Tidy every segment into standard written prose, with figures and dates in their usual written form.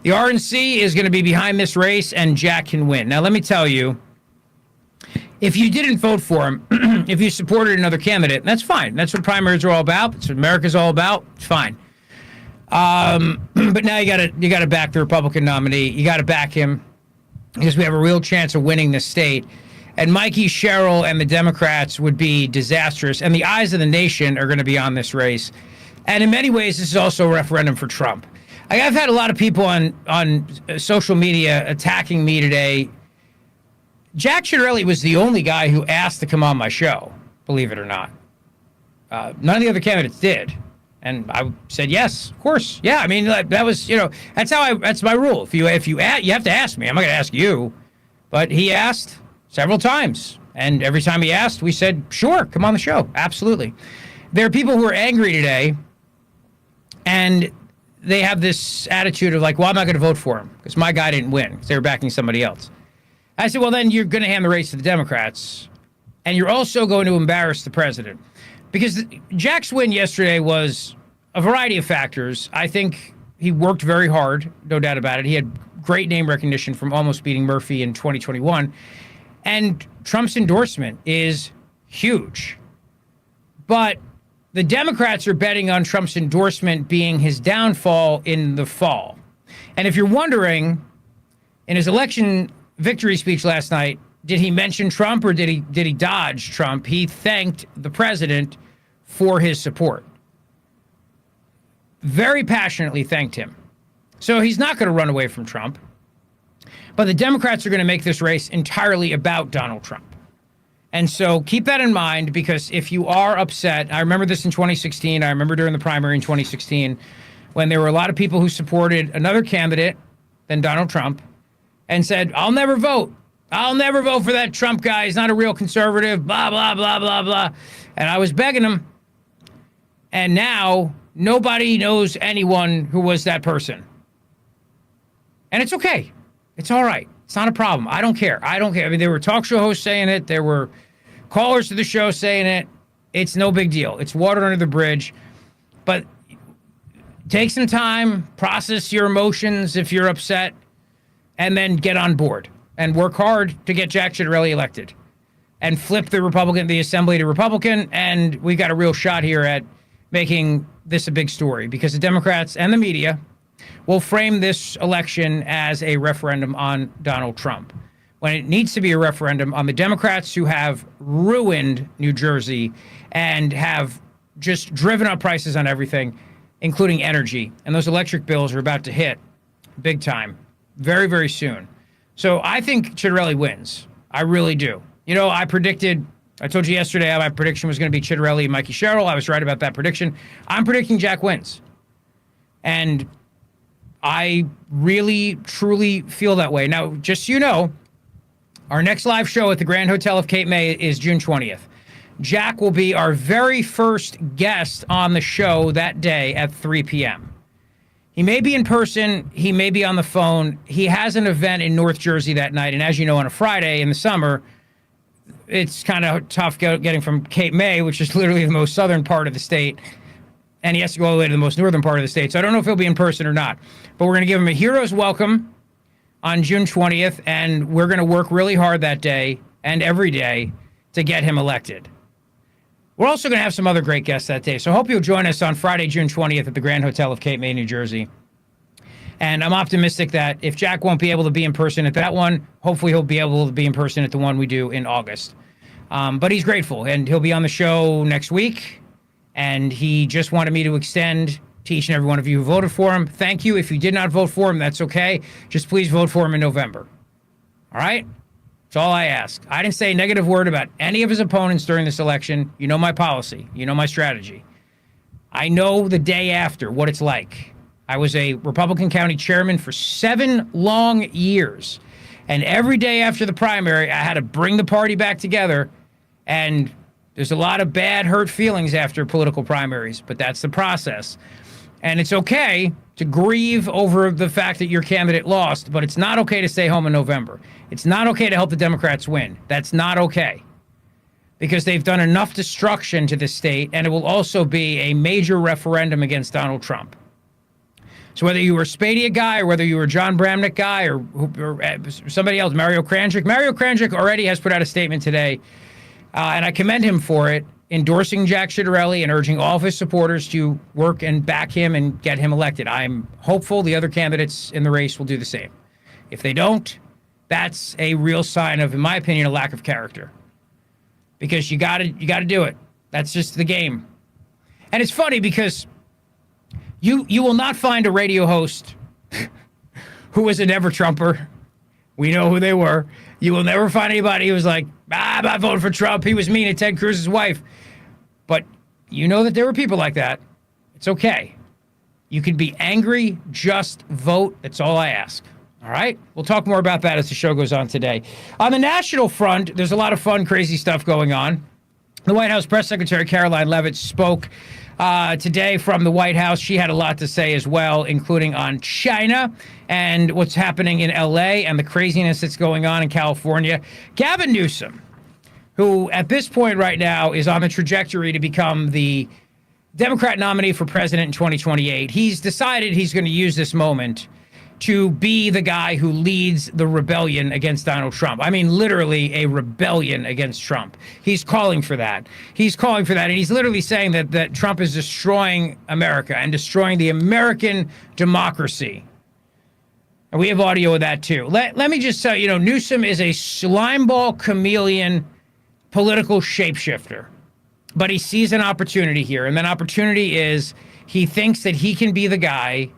The RNC is going to be behind this race, and Jack can win. Now, let me tell you, if you didn't vote for him, if you supported another candidate, that's fine. That's what primaries are all about. That's what America's all about. It's fine. But now you gotta back the Republican nominee. You got to back him because we have a real chance of winning this state. And Mikey Sherrill and the Democrats would be disastrous. And the eyes of the nation are going to be on this race. And in many ways, this is also a referendum for Trump. I've had a lot of people on social media attacking me today. Jack Ciattarelli was the only guy who asked to come on my show, believe it or not. None of the other candidates did. And I said, yes, of course. Yeah, I mean, that was, that's my rule. If you have to ask me. I'm not going to ask you. But he asked several times. And every time he asked, we said, sure, come on the show. Absolutely. There are people who are angry today. And they have this attitude of like, well, I'm not going to vote for him because my guy didn't win because they were backing somebody else. I said, well, then you're going to hand the race to the Democrats. And you're also going to embarrass the president. Because Jack's win yesterday was a variety of factors. I think he worked very hard, no doubt about it. He had great name recognition from almost beating Murphy in 2021. And Trump's endorsement is huge. But the Democrats are betting on Trump's endorsement being his downfall in the fall. And if you're wondering, in his election victory speech last night, did he mention Trump or did he dodge Trump? He thanked the president for his support. Very passionately thanked him. So he's not going to run away from Trump. But the Democrats are going to make this race entirely about Donald Trump. And so keep that in mind, because if you are upset, I remember this in 2016, I remember during the primary in 2016, when there were a lot of people who supported another candidate than Donald Trump and said, I'll never vote. I'll never vote for that Trump guy. He's not a real conservative, blah, blah, blah, blah, blah. And I was begging him. And now nobody knows anyone who was that person. And it's okay. It's all right. It's not a problem. I don't care. I mean, there were talk show hosts saying it. There were callers to the show saying it. It's no big deal. It's water under the bridge. But take some time, process your emotions if you're upset, and then get on board and work hard to get Jack Ciattarelli elected and flip the assembly to Republican. And we got a real shot here at making this a big story, because the Democrats and the media will frame this election as a referendum on Donald Trump, when it needs to be a referendum on the Democrats who have ruined New Jersey and have just driven up prices on everything, including energy. And those electric bills are about to hit big time very, very soon. So I think Ciattarelli wins. I really do. I told you yesterday my prediction was going to be Ciattarelli and Mikey Sherrill. I was right about that prediction. I'm predicting Jack wins. And I really, truly feel that way. Now, just so you know, our next live show at the Grand Hotel of Cape May is June 20th. Jack will be our very first guest on the show that day at 3 p.m. He may be in person. He may be on the phone. He has an event in North Jersey that night. And as you know, on a Friday in the summer, it's kind of tough getting from Cape May, which is literally the most southern part of the state, and he has to go all the way to the most northern part of the state. So I don't know if he'll be in person or not. But we're going to give him a hero's welcome on June 20th, and we're going to work really hard that day and every day to get him elected. We're also going to have some other great guests that day. So I hope you'll join us on Friday, June 20th at the Grand Hotel of Cape May, New Jersey. And I'm optimistic that if Jack won't be able to be in person at that one, hopefully he'll be able to be in person at the one we do in August. But he's grateful, and he'll be on the show next week. And he just wanted me to extend to each and every one of you who voted for him. Thank you. If you did not vote for him, that's okay. Just please vote for him in November. All right? That's all I ask. I didn't say a negative word about any of his opponents during this election. You know my policy. You know my strategy. I know the day after what it's like. I was a Republican county chairman for 7 long years. And every day after the primary, I had to bring the party back together. And there's a lot of bad, hurt feelings after political primaries, but that's the process. And it's okay to grieve over the fact that your candidate lost, but it's not okay to stay home in November. It's not okay to help the Democrats win. That's not okay, because they've done enough destruction to the state, and it will also be a major referendum against Donald Trump. So whether you were a Spadia guy or whether you were a John Bramnick guy or somebody else, Mario Kranjik already has put out a statement today, and I commend him for it, endorsing Jack Ciattarelli and urging all of his supporters to work and back him and get him elected. I'm hopeful the other candidates in the race will do the same. If they don't, that's a real sign of, in my opinion, a lack of character. Because you gotta do it. That's just the game. And it's funny because you will not find a radio host who was a never Trumper. We know who they were. You will never find anybody who was like, I'm not voting for Trump. He was mean to Ted Cruz's wife. But you know that there were people like that. It's okay. You can be angry, just vote. That's all I ask. All right? We'll talk more about that as the show goes on today. On the national front, there's a lot of fun, crazy stuff going on. The White House Press Secretary Caroline Leavitt spoke today from the White House. She had a lot to say as well, including on China and what's happening in L.A. and the craziness that's going on in California. Gavin Newsom, who at this point right now is on the trajectory to become the Democrat nominee for president in 2028, he's decided he's going to use this moment to be the guy who leads the rebellion against Donald Trump. I mean, literally a rebellion against Trump. He's calling for that. And he's literally saying that Trump is destroying America and destroying the American democracy. And we have audio of that, too. Let me just tell you, Newsom is a slimeball chameleon political shapeshifter. But he sees an opportunity here. And that opportunity is he thinks that he can be the guy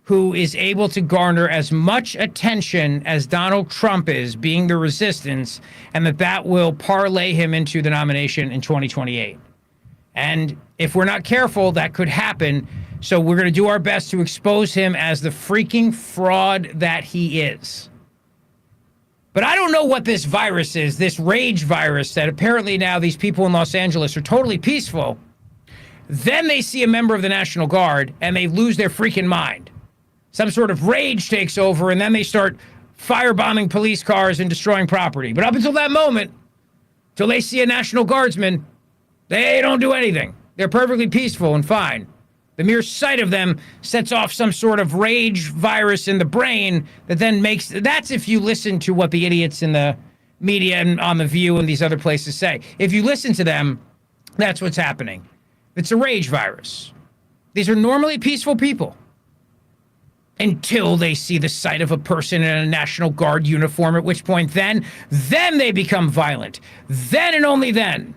who is able to garner as much attention as Donald Trump is, being the resistance, and that will parlay him into the nomination in 2028. And if we're not careful, that could happen. So we're going to do our best to expose him as the freaking fraud that he is. But I don't know what this virus is, this rage virus that apparently now these people in Los Angeles are totally peaceful. Then they see a member of the National Guard and they lose their freaking mind. Some sort of rage takes over, and then they start firebombing police cars and destroying property. But up until that moment, till they see a National Guardsman, they don't do anything. They're perfectly peaceful and fine. The mere sight of them sets off some sort of rage virus in the brain that then makes... That's if you listen to what the idiots in the media and on The View and these other places say. If you listen to them, that's what's happening. It's a rage virus. These are normally peaceful people. Until they see the sight of a person in a National Guard uniform, at which point then they become violent. Then and only then.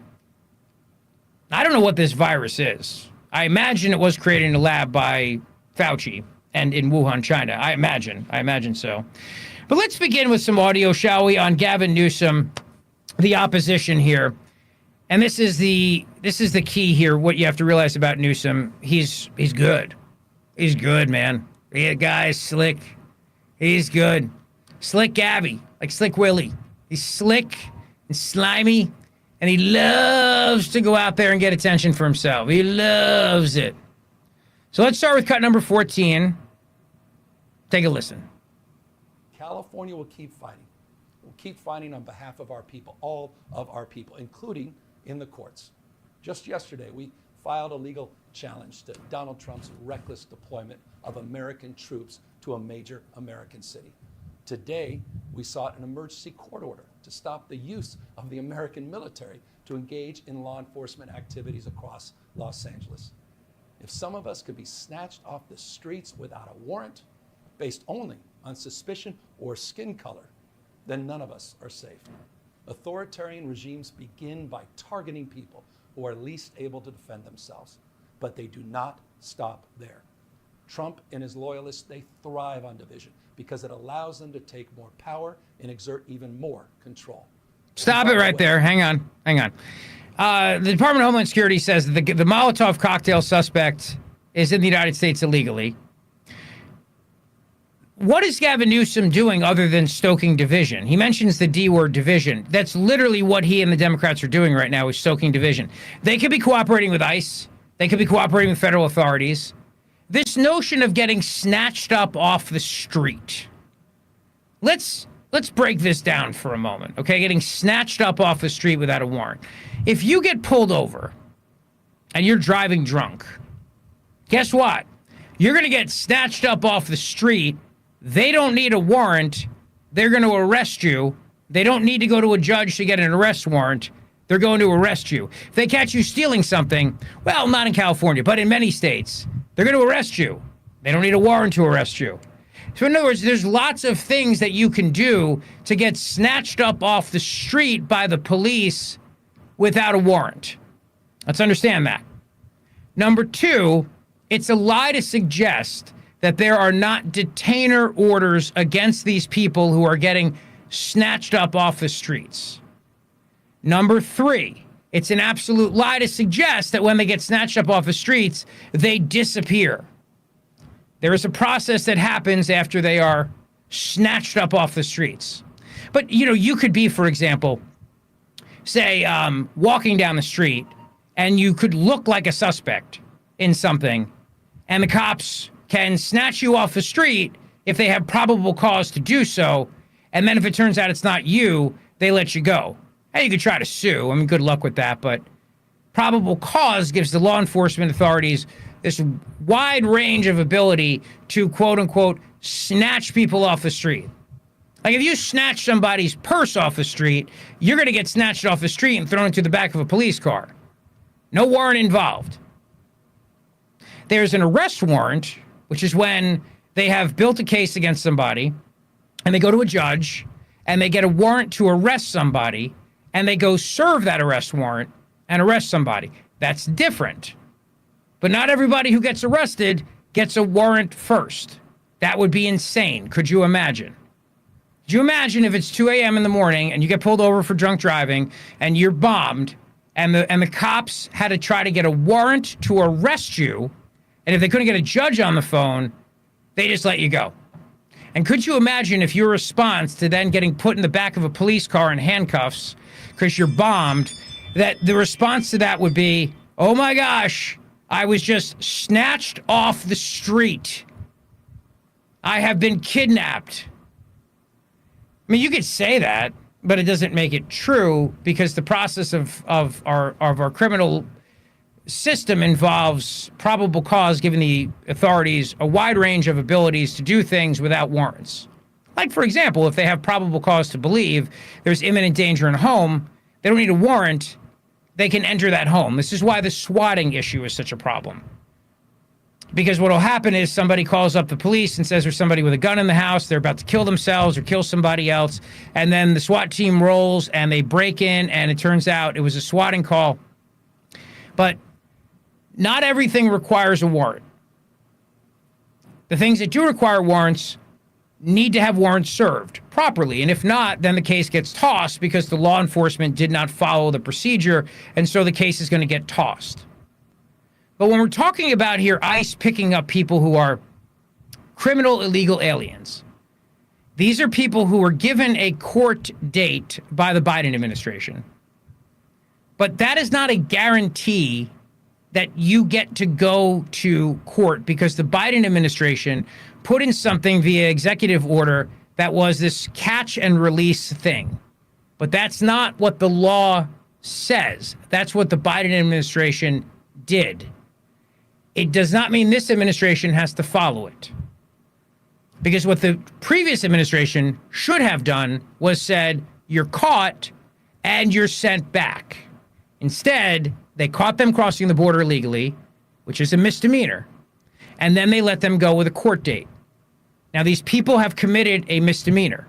I don't know what this virus is. I imagine it was created in a lab by Fauci and in Wuhan, China. I imagine so. But let's begin with some audio, shall we, on Gavin Newsom, the opposition here. And this is the key here. What you have to realize about Newsom, he's good. He's good, man. The guy's slick. He's good. Slick Gabby, like Slick Willie. He's slick and slimy, and he loves to go out there and get attention for himself. He loves it. So let's start with cut number 14. Take a listen. California will keep fighting. We'll keep fighting on behalf of our people, all of our people, including in the courts. Just yesterday, we filed a legal challenge to Donald Trump's reckless deployment of American troops to a major American city. Today, we sought an emergency court order to stop the use of the American military to engage in law enforcement activities across Los Angeles. If some of us could be snatched off the streets without a warrant, based only on suspicion or skin color, then none of us are safe. Authoritarian regimes begin by targeting people who are least able to defend themselves, but they do not stop there. Trump and his loyalists, they thrive on division because it allows them to take more power and exert even more control. Stop it right there. Hang on. The Department of Homeland Security says that the Molotov cocktail suspect is in the United States illegally. What is Gavin Newsom doing other than stoking division? He mentions the D word, division. That's literally what he and the Democrats are doing right now, is stoking division. They could be cooperating with ICE. They could be cooperating with federal authorities. This notion of getting snatched up off the street. Let's break this down for a moment, okay? Getting snatched up off the street without a warrant. If you get pulled over and you're driving drunk, guess what? You're going to get snatched up off the street. They don't need a warrant. They're going to arrest you. They don't need to go to a judge to get an arrest warrant. They're going to arrest you. If they catch you stealing something, well, not in California, but in many states, they're going to arrest you. They don't need a warrant to arrest you. So in other words, there's lots of things that you can do to get snatched up off the street by the police without a warrant. Let's understand that. Number two, it's a lie to suggest that there are not detainer orders against these people who are getting snatched up off the streets. Number three, it's an absolute lie to suggest that when they get snatched up off the streets, they disappear. There is a process that happens after they are snatched up off the streets. But, you know, you could be, for example, say, walking down the street, and you could look like a suspect in something, and the cops can snatch you off the street if they have probable cause to do so, and then if it turns out it's not you, they let you go. Hey, you could try to sue. I mean, good luck with that, but probable cause gives the law enforcement authorities this wide range of ability to, quote unquote, snatch people off the street. Like if you snatch somebody's purse off the street, you're going to get snatched off the street and thrown into the back of a police car. No warrant involved. There's an arrest warrant, which is when they have built a case against somebody and they go to a judge and they get a warrant to arrest somebody and they go serve that arrest warrant and arrest somebody. That's different. But not everybody who gets arrested gets a warrant first. That would be insane. Could you imagine? Could you imagine if it's 2 a.m. in the morning and you get pulled over for drunk driving and you're bombed and the cops had to try to get a warrant to arrest you, and if they couldn't get a judge on the phone, they just let you go? And could you imagine if your response to then getting put in the back of a police car in handcuffs because you're bombed, that the response to that would be, oh my gosh, I was just snatched off the street. I have been kidnapped. I mean, you could say that, but it doesn't make it true because the process of our criminal system involves probable cause giving the authorities a wide range of abilities to do things without warrants. Like, for example, if they have probable cause to believe there's imminent danger in a home, they don't need a warrant, they can enter that home. This is why the swatting issue is such a problem. Because what will happen is somebody calls up the police and says there's somebody with a gun in the house, they're about to kill themselves or kill somebody else, and then the SWAT team rolls and they break in and it turns out it was a swatting call. But not everything requires a warrant. The things that do require warrants need to have warrants served properly, and if not, then the case gets tossed because the law enforcement did not follow the procedure, and so the case is going to get tossed. But when we're talking about here ICE picking up people who are criminal illegal aliens, these are people who were given a court date by the Biden administration. But that is not a guarantee that you get to go to court because the Biden administration put in something via executive order that was this catch and release thing. But that's not what the law says. That's what the Biden administration did. It does not mean this administration has to follow it. Because what the previous administration should have done was said, you're caught and you're sent back. Instead, they caught them crossing the border illegally, which is a misdemeanor, and then they let them go with a court date. Now, these people have committed a misdemeanor.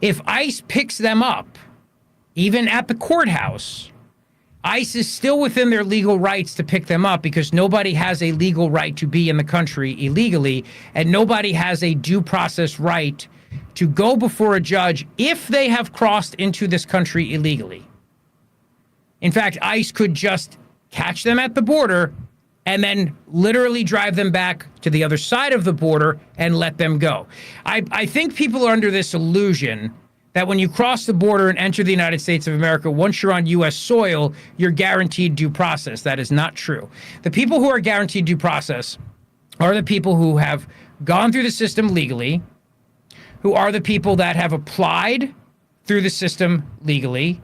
If ICE picks them up, even at the courthouse, ICE is still within their legal rights to pick them up because nobody has a legal right to be in the country illegally, and nobody has a due process right to go before a judge if they have crossed into this country illegally. In fact, ICE could just catch them at the border and then literally drive them back to the other side of the border and let them go. I think people are under this illusion that when you cross the border and enter the United States of America, once you're on U.S. soil, you're guaranteed due process. That is not true. The people who are guaranteed due process are the people who have gone through the system legally, who are the people that have applied through the system legally.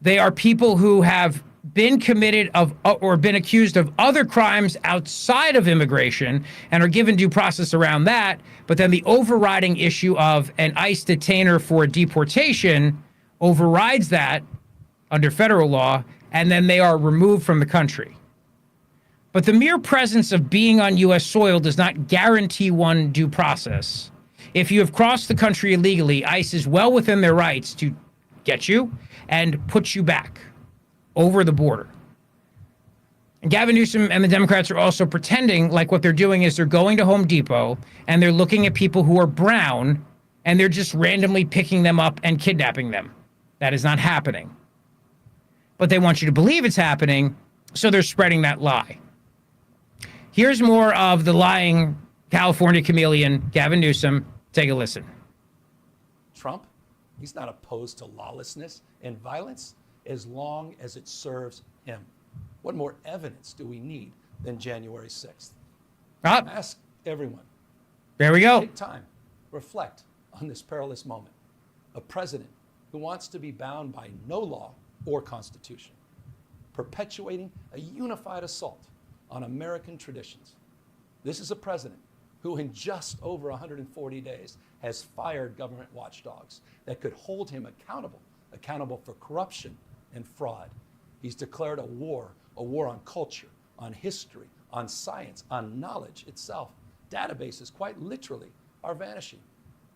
They are people who have been committed of or been accused of other crimes outside of immigration and are given due process around that, but then the overriding issue of an ICE detainer for deportation overrides that under federal law, and then they are removed from the country. But the mere presence of being on U.S. soil does not guarantee one due process. If you have crossed the country illegally, ICE is well within their rights to get you and put you back over the border. And Gavin Newsom and the Democrats are also pretending like what they're doing is they're going to Home Depot and they're looking at people who are brown and they're just randomly picking them up and kidnapping them. That is not happening. But they want you to believe it's happening, so they're spreading that lie. Here's more of the lying California chameleon, Gavin Newsom. Take a listen. Trump, he's not opposed to lawlessness and violence as long as it serves him. What more evidence do we need than January 6th? Ask everyone. There we go. Take time, reflect on this perilous moment. A president who wants to be bound by no law or constitution, perpetuating a unified assault on American traditions. This is a president who in just over 140 days has fired government watchdogs that could hold him accountable for corruption and fraud. He's declared a war on culture, on history, on science, on knowledge itself. Databases, quite literally, are vanishing.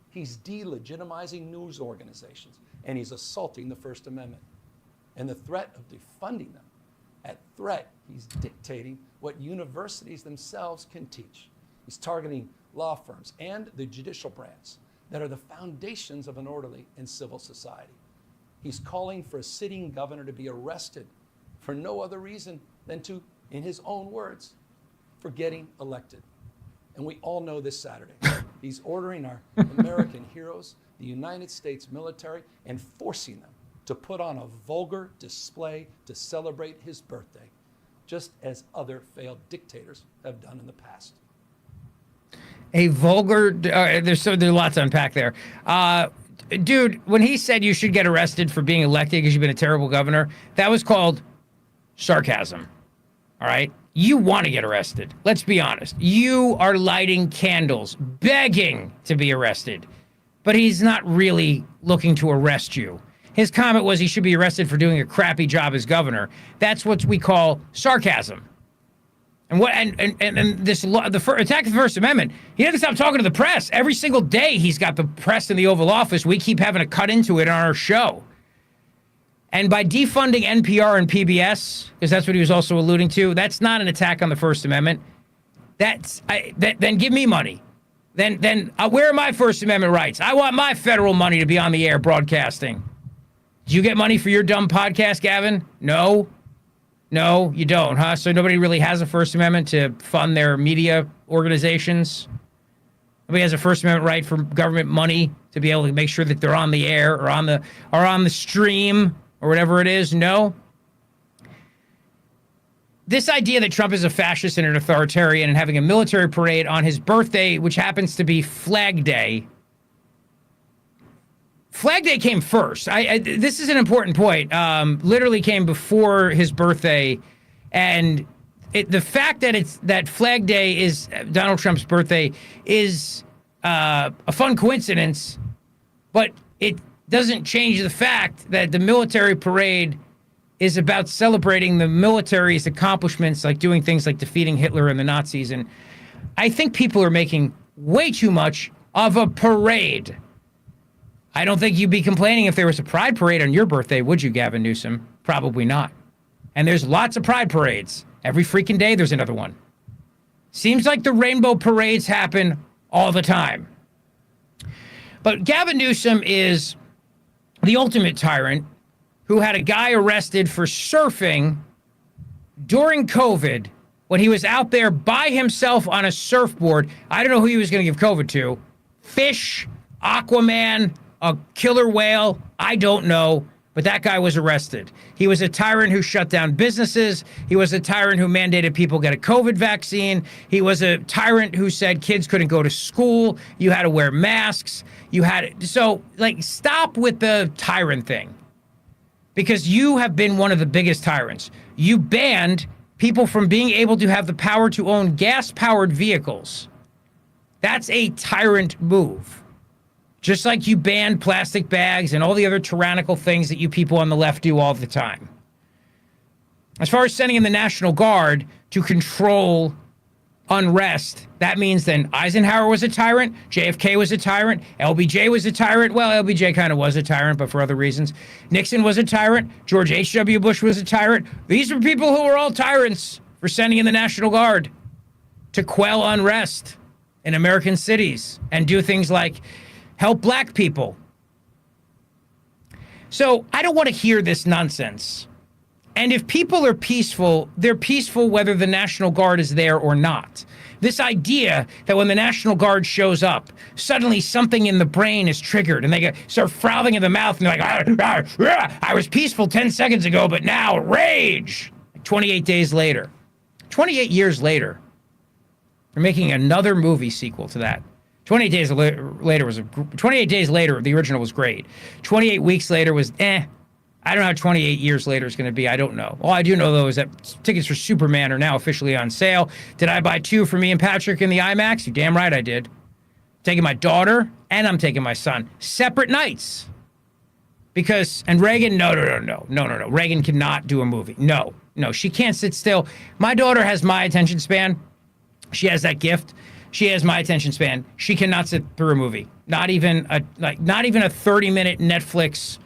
He's delegitimizing news organizations, and he's assaulting the First Amendment. And the threat of defunding them, at threat, he's dictating what universities themselves can teach. He's targeting law firms and the judicial branch that are the foundations of an orderly and civil society. He's calling for a sitting governor to be arrested for no other reason than to, in his own words, for getting elected. And we all know this Saturday. He's ordering our American heroes, the United States military, and forcing them to put on a vulgar display to celebrate his birthday, just as other failed dictators have done in the past. A vulgar, there's lots to unpack there. Dude, when he said you should get arrested for being elected because you've been a terrible governor, that was called sarcasm. All right? You want to get arrested. Let's be honest. You are lighting candles, begging to be arrested. But he's not really looking to arrest you. His comment was he should be arrested for doing a crappy job as governor. That's what we call sarcasm. And what this attack of the First Amendment, he doesn't stop talking to the press. Every single day he's got the press in the Oval Office. We keep having to cut into it on our show. And by defunding NPR and PBS, because that's what he was also alluding to, that's not an attack on the First Amendment. Then give me money. Then where are my First Amendment rights? I want my federal money to be on the air broadcasting. Did you get money for your dumb podcast, Gavin? No, you don't, huh? So nobody really has a First Amendment to fund their media organizations? Nobody has a First Amendment right for government money to be able to make sure that they're on the air or on the stream or whatever it is? No. This idea that Trump is a fascist and an authoritarian and having a military parade on his birthday, which happens to be Flag Day. Flag Day came first. This is an important point. Literally came before his birthday, and the fact that Flag Day is Donald Trump's birthday is a fun coincidence, but it doesn't change the fact that the military parade is about celebrating the military's accomplishments, like doing things like defeating Hitler and the Nazis. And I think people are making way too much of a parade. I don't think you'd be complaining if there was a pride parade on your birthday, would you, Gavin Newsom? Probably not. And there's lots of pride parades. Every freaking day there's another one. Seems like the rainbow parades happen all the time. But Gavin Newsom is the ultimate tyrant who had a guy arrested for surfing during COVID when he was out there by himself on a surfboard. I don't know who he was going to give COVID to. Fish, Aquaman, a killer whale, I don't know, but that guy was arrested. He was a tyrant who shut down businesses. He was a tyrant who mandated people get a COVID vaccine. He was a tyrant who said kids couldn't go to school. You had to wear masks. Stop with the tyrant thing. because you have been one of the biggest tyrants. You banned people from being able to have the power to own gas-powered vehicles. That's a tyrant move. Just like you banned plastic bags and all the other tyrannical things that you people on the left do all the time. As far as sending in the National Guard to control unrest, that means then Eisenhower was a tyrant, JFK was a tyrant, LBJ was a tyrant. Well, LBJ kind of was a tyrant, but for other reasons. Nixon was a tyrant. George H.W. Bush was a tyrant. These were people who were all tyrants for sending in the National Guard to quell unrest in American cities and do things like help black people. So I don't want to hear this nonsense. And if people are peaceful, they're peaceful whether the National Guard is there or not. This idea that when the National Guard shows up, suddenly something in the brain is triggered and they start frothing in the mouth and they're like, I was peaceful 10 seconds ago, but now rage. 28 days later. 28 years later. They're making another movie sequel to that. 28 days later, the original was great. 28 weeks later was I don't know how 28 years later is going to be. I don't know. All I do know, though, is that tickets for Superman are now officially on sale. Did I buy 2 for me and Patrick in the IMAX? You're damn right I did. Taking my daughter, and I'm taking my son. Separate nights. Because, and Reagan, no. Reagan cannot do a movie. No, she can't sit still. My daughter has my attention span. She has that gift. She has my attention span. She cannot sit through a movie. Not even a 30-minute Netflix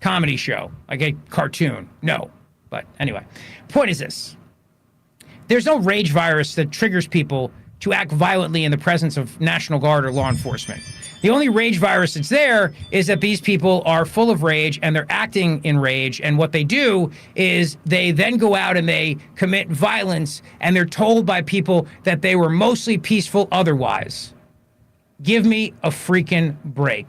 comedy show, like a cartoon. No. But anyway, point is this. There's no rage virus that triggers people to act violently in the presence of National Guard or law enforcement. The only rage virus that's there is that these people are full of rage and they're acting in rage. And what they do is they then go out and they commit violence and they're told by people that they were mostly peaceful otherwise. Give me a freaking break.